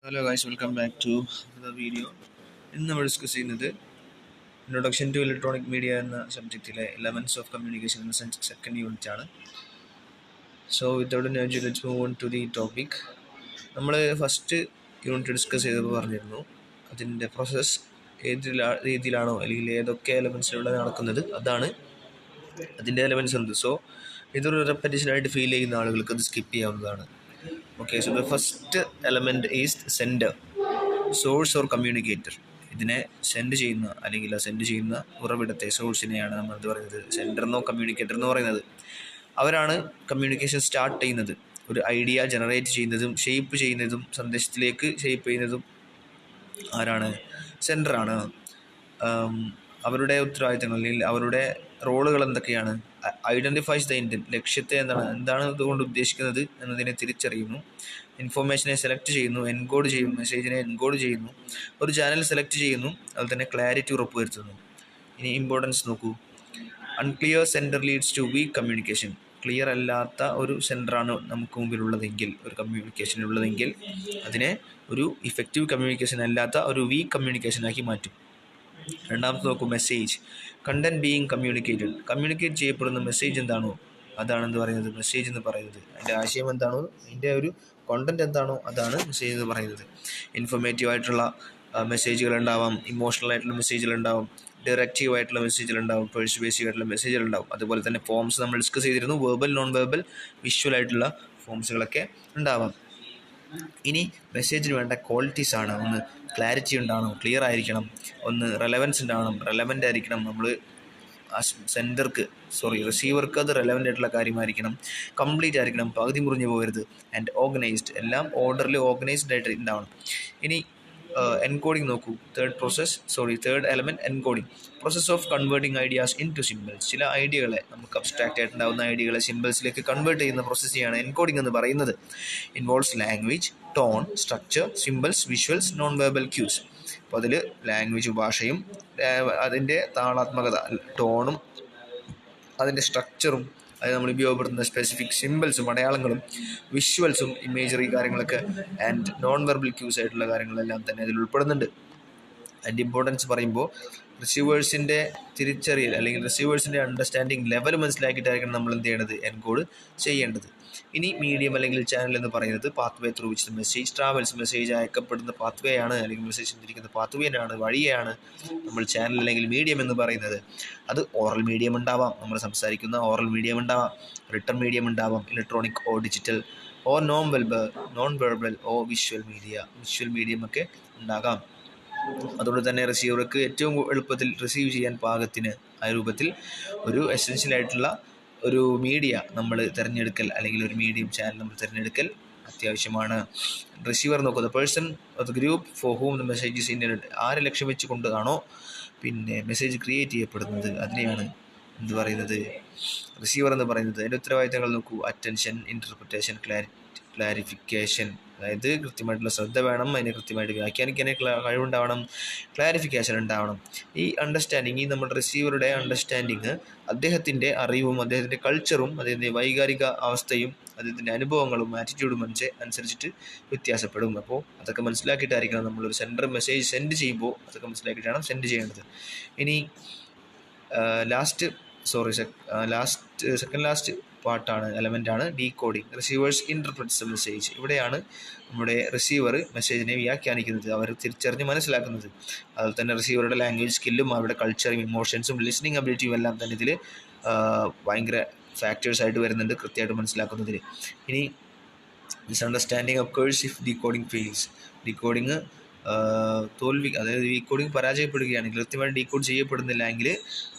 Hello guys, welcome back to the video. ഇന്ന് നമ്മൾ discuss ചെയ്യുന്നത് ഇൻട്രൊഡക്ഷൻ ടു ഇലക്ട്രോണിക് മീഡിയ എന്ന സബ്ജക്റ്റിലെ എലമെൻറ്റ്സ് ഓഫ് കമ്മ്യൂണിക്കേഷൻ എന്ന സെക്കൻഡ് യൂണിറ്റ് ആണ്. So without let's move on to the topic. നമ്മൾ first unit discuss ചെയ്തപ്പോൾ പറഞ്ഞിരുന്നു അതിൻ്റെ പ്രോസസ്സ് ഏത് രീതിയിലാണോ അല്ലെങ്കിൽ ഏതൊക്കെ എലമെൻറ്റ്സിലൂടെ നടക്കുന്നത് അതാണ് അതിൻ്റെ എലമെൻറ്റ്സ് എന്ത്. സോ ഇതൊരു റെപ്പറ്റീഷനായിട്ട് ഫീൽ ചെയ്യുന്ന ആളുകൾക്ക് അത് സ്കിപ്പ് ചെയ്യാവുന്നതാണ്. Okay, so the first element is sender, source or communicator. ഇതിനെ സെൻഡ് ചെയ്യുന്ന അല്ലെങ്കിൽ സെൻഡ് ചെയ്യുന്ന ഉറവിടത്തെ സോഴ്സിനെയാണ് നമ്മൾ എന്ത് പറയുന്നത്, സെൻഡർ എന്നോ കമ്മ്യൂണിക്കേറ്റർ എന്ന് പറയുന്നത്. അവരാണ് കമ്മ്യൂണിക്കേഷൻ സ്റ്റാർട്ട് ചെയ്യുന്നത്. ഒരു ഐഡിയ ജനറേറ്റ് ചെയ്യുന്നതും ഷേപ്പ് ചെയ്യുന്നതും സന്ദേശത്തിലേക്ക് ഷേപ്പ് ചെയ്യുന്നതും ആരാണ്? സെൻഡറാണ്. അവരുടെ ഉത്തരവാദിത്തങ്ങൾ അല്ലെങ്കിൽ അവരുടെ റോളുകൾ എന്തൊക്കെയാണ്? ഐഡൻറ്റിഫൈസ് ദ ഇൻറ്റൻറ്റ്, ലക്ഷ്യത്തെ എന്താണ് ഇതുകൊണ്ട് ഉദ്ദേശിക്കുന്നത് എന്നതിനെ തിരിച്ചറിയുന്നു. ഇൻഫോർമേഷനെ സെലക്ട് ചെയ്യുന്നു, എൻകോഡ് ചെയ്യുന്നു, മെസ്സേജിനെ എൻകോഡ് ചെയ്യുന്നു, ഒരു ചാനൽ സെലക്ട് ചെയ്യുന്നു, അതുപോലെ തന്നെ ക്ലാരിറ്റി ഉറപ്പുവരുത്തുന്നു. ഇനി ഇമ്പോർട്ടൻസ് നോക്കൂ. Unclear sender leads to weak communication. Clear അല്ലാത്ത ഒരു സെൻഡറാണ് നമുക്ക് മുമ്പിലുള്ളതെങ്കിൽ, ഒരു കമ്മ്യൂണിക്കേഷനുള്ളതെങ്കിൽ അതിനെ ഒരു ഇഫക്റ്റീവ് കമ്മ്യൂണിക്കേഷൻ അല്ലാത്ത ഒരു വീക്ക് കമ്മ്യൂണിക്കേഷനാക്കി മാറ്റും. രണ്ടാമത്തെ നോക്കൂ, message. Content being communicated. Communicate ചെയ്യപ്പെടുന്ന മെസ്സേജ് എന്താണോ അതാണെന്ന് പറയുന്നത് മെസ്സേജ് എന്ന് പറയുന്നത്. അതിൻ്റെ ആശയം എന്താണോ, അതിൻ്റെ ഒരു കോണ്ടന്റ് എന്താണോ അതാണ് മെസ്സേജ് എന്ന് പറയുന്നത്. ഇൻഫോർമേറ്റീവ് ആയിട്ടുള്ള മെസ്സേജുകൾ ഉണ്ടാവാം, ഇമോഷണൽ ആയിട്ടുള്ള മെസ്സേജുകൾ ഉണ്ടാവും, ഡയറക്റ്റീവ് ആയിട്ടുള്ള മെസ്സേജുകൾ ഉണ്ടാവും, പെർസ്വേസീവ് ആയിട്ടുള്ള മെസ്സേജുകൾ ഉണ്ടാവും. അതുപോലെ തന്നെ ഫോംസ് നമ്മൾ ഡിസ്കസ് ചെയ്തിരുന്നു. വെർബൽ, നോൺ വെർബൽ, വിഷ്വൽ ആയിട്ടുള്ള ഫോംസുകളൊക്കെ ഉണ്ടാവാം. ഇനി മെസ്സേജിന് വേണ്ട ക്വാളിറ്റീസ് ആണ്. ഒന്ന് ക്ലാരിറ്റി ഉണ്ടാവണം, ക്ലിയർ ആയിരിക്കണം. ഒന്ന് റെലവൻസ് ഉണ്ടാവണം, റെലവൻ്റ് ആയിരിക്കണം. നമ്മൾ ആ റിസീവർക്ക് അത് റെലവൻ്റ് ആയിട്ടുള്ള കാര്യമായിരിക്കണം. കംപ്ലീറ്റ് ആയിരിക്കണം, പകുതി മുറിഞ്ഞു പോകരുത്. ആൻഡ് ഓർഗനൈസ്ഡ്, എല്ലാം ഓർഡറിൽ ഓർഗനൈസ്ഡ് ആയിട്ട് ഉണ്ടാവണം. ഇനി എൻകോഡിങ് നോക്കൂ. Third element encoding. Process of converting ideas into symbols. ചില ഐഡിയകളെ, നമുക്ക് അബ്സ്ട്രാക്റ്റ് ആയിട്ടുണ്ടാകുന്ന ഐഡിയകളെ സിമ്പിൾസിലേക്ക് കൺവേർട്ട് ചെയ്യുന്ന പ്രോസസ്സിനെയാണ് എൻകോഡിങ് എന്ന് പറയുന്നത്. Involves language, tone, structure, symbols, visuals, non verbal quiz. അപ്പോൾ അതിൽ ലാംഗ്വേജ്, ഭാഷയും അതിൻ്റെ താളാത്മകത, ടോണും അതിൻ്റെ സ്ട്രക്ചറും, അത് നമ്മൾ ഉപയോഗപ്പെടുത്തുന്ന സ്പെസിഫിക് സിമ്പിൾസും അടയാളങ്ങളും, വിഷ്വൽസും, ഇമേജറി കാര്യങ്ങളൊക്കെ, ആൻഡ് നോൺ വെർബൽ ക്യൂസ് ആയിട്ടുള്ള കാര്യങ്ങളെല്ലാം തന്നെ അതിൽ ഉൾപ്പെടുന്നുണ്ട്. അതിൻ്റെ ഇമ്പോർട്ടൻസ് പറയുമ്പോൾ റിസീവേഴ്സിൻ്റെ തിരിച്ചറിയൽ അല്ലെങ്കിൽ റിസീവേഴ്സിൻ്റെ അണ്ടർസ്റ്റാൻഡിങ് ലെവൽ മനസ്സിലാക്കിയിട്ടായിരിക്കണം നമ്മൾ എന്ത് ചെയ്യേണ്ടത്, എൻകോഡ് ചെയ്യേണ്ടത്. ഇനി മീഡിയം അല്ലെങ്കിൽ ചാനൽ എന്ന് പറയുന്നത് pathway through which the message travels. Message അയക്കപ്പെടുന്ന പാത്വേ ആണ്, അല്ലെങ്കിൽ മെസ്സേജ് സഞ്ചരിക്കുന്ന പാത്വേനാണ്, വഴിയാണ് നമ്മൾ ചാനൽ അല്ലെങ്കിൽ മീഡിയം എന്ന് പറയുന്നത്. അത് ഓറൽ മീഡിയം ഉണ്ടാവാം, നമ്മൾ സംസാരിക്കുന്ന ഓറൽ മീഡിയം ഉണ്ടാവാം, റിട്ടൺ മീഡിയം ഉണ്ടാവാം, ഇലക്ട്രോണിക് ഓ ഡിജിറ്റൽ ഓ നോൺ വെർബൽ ഓ വിഷ്വൽ മീഡിയം ഒക്കെ ഉണ്ടാകാം. അതുകൊണ്ട് തന്നെ റിസീവർക്ക് ഏറ്റവും എളുപ്പത്തിൽ റിസീവ് ചെയ്യാൻ പാകത്തിന് ആ രൂപത്തിൽ ഒരു എസെൻഷ്യലായിട്ടുള്ള ഒരു മീഡിയ നമ്മൾ തിരഞ്ഞെടുക്കൽ, അല്ലെങ്കിൽ ഒരു മീഡിയം ചാനൽ നമ്മൾ തിരഞ്ഞെടുക്കൽ അത്യാവശ്യമാണ്. റിസീവർ നോക്കുക. The person of the group for ഹൂം the message is intended. ആരെ ലക്ഷ്യം വെച്ചുകൊണ്ടാണോ പിന്നെ മെസ്സേജ് ക്രിയേറ്റ് ചെയ്യപ്പെടുന്നത് അതിനെയാണ് എന്ത് പറയുന്നത്, റിസീവർ എന്ന് പറയുന്നത്. അതിൻ്റെ ഉത്തരവാദിത്തങ്ങൾ നോക്കൂ. Attention, interpretation, clarification. അതായത് കൃത്യമായിട്ടുള്ള ശ്രദ്ധ വേണം, അതിനെ കൃത്യമായിട്ട് വ്യാഖ്യാനിക്കാൻ കഴിവുണ്ടാവണം, ക്ലാരിഫിക്കേഷൻ ഉണ്ടാവണം. ഈ അണ്ടർസ്റ്റാൻഡിങ്, ഈ നമ്മുടെ റിസീവറുടെ അണ്ടർസ്റ്റാൻഡിങ് അദ്ദേഹത്തിൻ്റെ അറിവും അദ്ദേഹത്തിൻ്റെ കൾച്ചറും അദ്ദേഹത്തിൻ്റെ വൈകാരിക അവസ്ഥയും അദ്ദേഹത്തിൻ്റെ അനുഭവങ്ങളും ആറ്റിറ്റ്യൂഡും അനുസരിച്ചിട്ട് വ്യത്യാസപ്പെടും. അപ്പോൾ അതൊക്കെ മനസ്സിലാക്കിയിട്ടായിരിക്കണം നമ്മളൊരു മെസ്സേജ് സെൻഡ് ചെയ്യുമ്പോൾ അതൊക്കെ മനസ്സിലാക്കിയിട്ടാണ് സെൻഡ് ചെയ്യേണ്ടത്. ഇനി സെക്കൻഡ് ലാസ്റ്റ് പാർട്ടാണ്, എലമെൻ്റാണ് decoding. Receivers interprets the message. ഇവിടെയാണ് നമ്മുടെ റിസീവർ മെസ്സേജിനെ വ്യാഖ്യാനിക്കുന്നത്, അവർ തിരിച്ചറിഞ്ഞ് മനസ്സിലാക്കുന്നത്. അതുപോലെ തന്നെ റിസീവറുടെ ലാംഗ്വേജ് സ്കില്ലും അവരുടെ കൾച്ചറും ഇമോഷൻസും ലിസണിങ് അബിലിറ്റിയും എല്ലാം തന്നെ ഇതിൽ ഭയങ്കര ഫാക്ടേഴ്സായിട്ട് വരുന്നുണ്ട് കൃത്യമായിട്ട് മനസ്സിലാക്കുന്നതിൽ. ഇനി misunderstanding occurs if decoding fails. Decoding അതായത് ഡീകോഡിങ് പരാജയപ്പെടുകയാണെങ്കിൽ, കൃത്യമായിട്ട് ഡീകോഡ് ചെയ്യപ്പെടുന്നില്ല എങ്കിൽ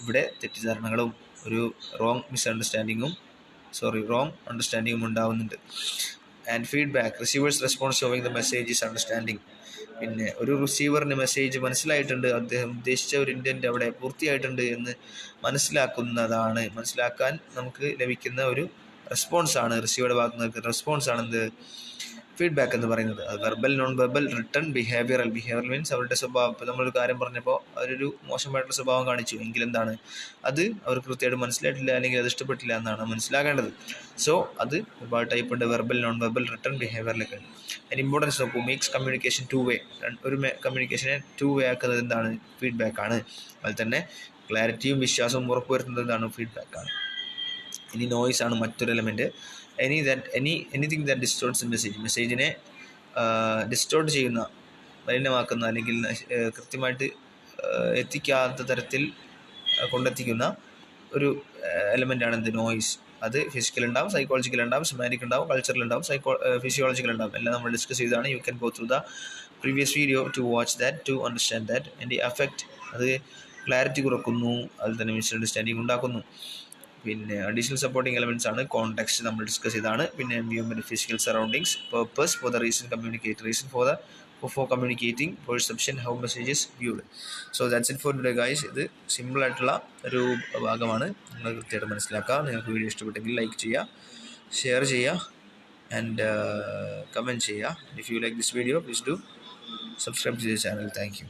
ഇവിടെ തെറ്റിദ്ധാരണകളും ഒരു റോങ് അണ്ടർസ്റ്റാൻഡിങ്ങും ഉണ്ടാവുന്നുണ്ട്. And feedback. Receivers response showing the message is understanding. പിന്നെ ഒരു റിസീവറിന് മെസ്സേജ് മനസ്സിലായിട്ടുണ്ട്, അദ്ദേഹം ഉദ്ദേശിച്ച ഒരു ഇൻറ്റൻറ്റ് അവിടെ പൂർത്തിയായിട്ടുണ്ട് എന്ന് മനസ്സിലാക്കാൻ നമുക്ക് ലഭിക്കുന്ന ഒരു റെസ്പോൺസാണ്, റിസീവറുടെ ഭാഗത്ത് നിന്ന് റെസ്പോൺസാണ് എന്ത്, ഫീഡ്ബാക്ക് എന്ന് പറയുന്നത്. അത് verbal, non verbal, written, behavioural means അവരുടെ സ്വഭാവം. ഇപ്പോൾ നമ്മളൊരു കാര്യം പറഞ്ഞപ്പോൾ അവരൊരു മോശമായിട്ടുള്ള സ്വഭാവം കാണിച്ചു എങ്കിലെന്താണ്, അത് അവർ കൃത്യമായിട്ട് മനസ്സിലായിട്ടില്ല അല്ലെങ്കിൽ അത് ഇഷ്ടപ്പെട്ടില്ല എന്നാണ് മനസ്സിലാക്കേണ്ടത്. സോ അത് ഒരുപാട് ടൈപ്പ് ഉണ്ട്, വെർബൽ, നോൺ വെർബൽ, റിട്ടൺ, ബിഹേവിയറിലൊക്കെ ഉണ്ട്. അതിന് ഇമ്പോർട്ടൻസ് നോക്കൂ. മേക്സ് കമ്മ്യൂണിക്കേഷൻ 2 വേ. ഒരു കമ്മ്യൂണിക്കേഷനെ 2 വേ ആക്കുന്നത് എന്താണ്, ഫീഡ്ബാക്കാണ്. അതുപോലെ തന്നെ ക്ലാരിറ്റിയും വിശ്വാസവും ഉറപ്പുവരുത്തുന്നത് എന്താണ്, ഫീഡ്ബാക്കാണ്. ഇനി നോയ്സ് ആണ് മറ്റൊരു എലമെൻറ്റ്. എനിത്തിങ് ദാറ്റ് ഡിസ്റ്റോർട്ട്സ് മെസ്സേജിനെ ഡിസ്റ്റോർട്ട് ചെയ്യുന്ന, മലിനമാക്കുന്ന അല്ലെങ്കിൽ കൃത്യമായിട്ട് എത്തിക്കാത്ത തരത്തിൽ കൊണ്ടെത്തിക്കുന്ന ഒരു എലമെൻ്റാണ് എന്ത്, നോയ്സ്. അത് ഫിസിക്കൽ ഉണ്ടാവും, സൈക്കോളജിക്കൽ ഉണ്ടാവും, സിമാറ്റിക് ഉണ്ടാവും, കൾച്ചറൽ ഉണ്ടാവും, ഫിസിയോളജിക്കൽ ഉണ്ടാവും. എല്ലാം നമ്മൾ ഡിസ്കസ് ചെയ്താണ്. You can go through the previous video to watch that, to understand that. And effect, അത് ക്ലാരിറ്റി കുറക്കുന്നു, അതിൽ തന്നെ മിസ്അണ്ടർസ്റ്റാൻഡിങ് ഉണ്ടാക്കുന്നു. പിന്നെ അഡീഷണൽ സപ്പോർട്ടിങ് എലമെൻറ്റ്സ് ആണ്. കോൺടെക്സ്റ്റ് നമ്മൾ ഡിസ്കസ് ചെയ്താണ്. പിന്നെ environment, physical surroundings, purpose, for the reason for communicating, perception, how messages viewed. So that's it for today guys. ഇത് സിമ്പിളായിട്ടുള്ള ഒരു ഭാഗമാണ്, നിങ്ങൾ കൃത്യമായിട്ട് മനസ്സിലാക്കുക. നിങ്ങൾക്ക് വീഡിയോ ഇഷ്ടപ്പെട്ടെങ്കിൽ ലൈക്ക് ചെയ്യുക, ഷെയർ ചെയ്യുക, ആൻഡ് കമൻറ്റ് ചെയ്യുക. If you like this video, please do subscribe to the channel. Thank you.